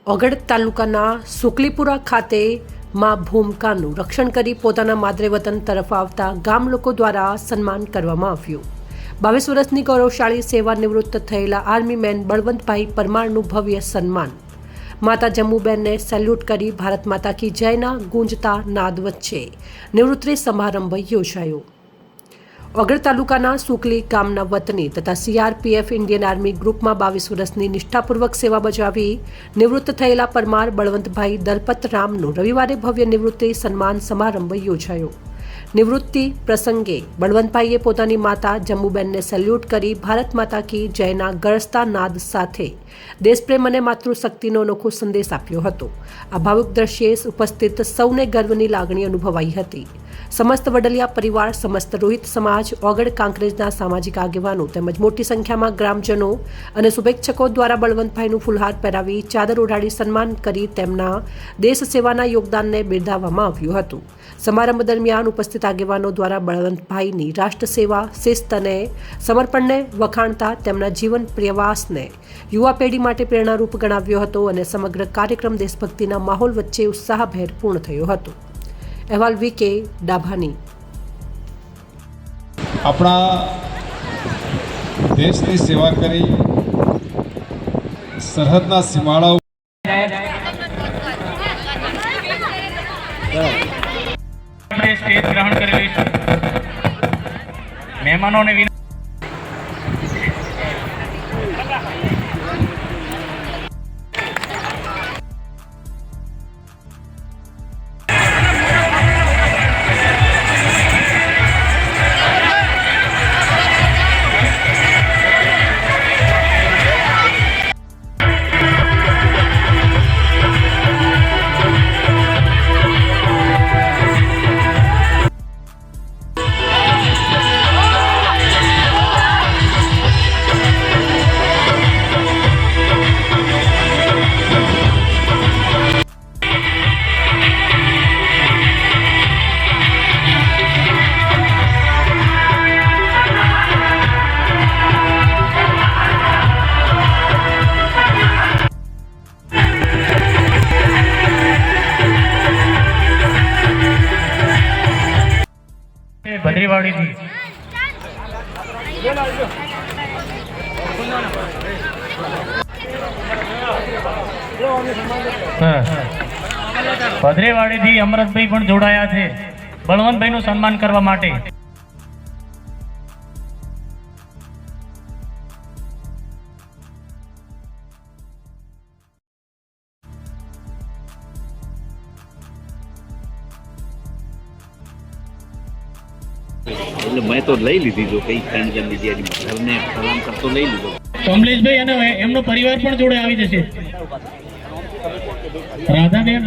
ઓગળ તાલુકાના સુકલીપુરા ખાતે માં ભૂમકાનું રક્ષણ કરી પોતાના માદરે વતન તરફ આવતા ગામ લોકો દ્વારા સન્માન કરવામાં આવ્યું। 22 વર્ષની ગૌરવશાળી સેવા નિવૃત્ત થયેલા આર્મી મેન બળવંતભાઈ પરમારનું ભવ્ય સન્માન। માતા જમ્મુબેનને સેલ્યુટ કરી ભારત માતા કી જયના ગુંજતા નાદ વચ્ચે નિવૃત્તિ સમારંભ યોજાયો। ઓગળ તાલુકાના સુકલી ગામના વતની તથા CRPF ઇન્ડિયન આર્મી ગ્રુપમાં 22 વર્ષની નિષ્ઠાપૂર્વક સેવા બજાવી નિવૃત્ત થયેલા પરમાર બળવંતભાઈ દલપતરામનું રવિવારે ભવ્ય નિવૃત્તિ સન્માન સમારંભ યોજાયો। નિવૃત્તિ પ્રસંગે બળવંતભાઈએ પોતાની માતા જમ્મુબેનને સેલ્યુટ કરી ભારત માતા કી જયના ગરજતા નાદ સાથે દેશપ્રેમ અને માતૃશક્તિનો અનોખો સંદેશ આપ્યો હતો। આ ભાવુક દ્રશ્યે ઉપસ્થિત સૌને ગર્વની લાગણી અનુભવાઈ હતી। સમસ્ત વડલિયા પરિવાર, સમસ્ત રોહિત સમાજ, ઓગળ કાંકરેજના સામાજિક આગેવાનો તેમજ મોટી સંખ્યામાં ગ્રામજનો અને શુભેચ્છકો દ્વારા બળવંતભાઈનું ફૂલહાર પહેરાવી ચાદર ઓઢાડી સન્માન કરી તેમના દેશ સેવાના યોગદાનને બિરદાવવામાં આવ્યું હતું। સમારંભ દરમિયાન ઉપસ્થિત આગેવાનો દ્વારા બળવંતભાઈની રાષ્ટ્ર સેવા, શિસ્ત અને સમર્પણને વખાણતા તેમના જીવન પ્રવાસને યુવા પેઢી માટે પ્રેરણારૂપ ગણાવ્યો હતો અને સમગ્ર કાર્યક્રમ દેશભક્તિના માહોલ વચ્ચે ઉત્સાહભેર પૂર્ણ થયો હતો। અહેવાલ VK ડાભાની। આપણા દેશની સેવા કરી સરહદના સીમાડાઓ સ્ટેજ ગ્રહણ કરી લઈશું। મહેમાનોને ભદ્રેવાડીથી અમરતભાઈ પણ જોડાયા છે બળવંતભાઈનું સન્માન કરવા માટે। એટલે મેં તો લઈ લીધી, જો કઈ ફ્રેન્ડ મીડિયાની ઘરને સલામ કરતો લઈ લીધો। કમલેશભાઈ અને એમનો પરિવાર પણ જોડે આવી જશે। રાધાબેન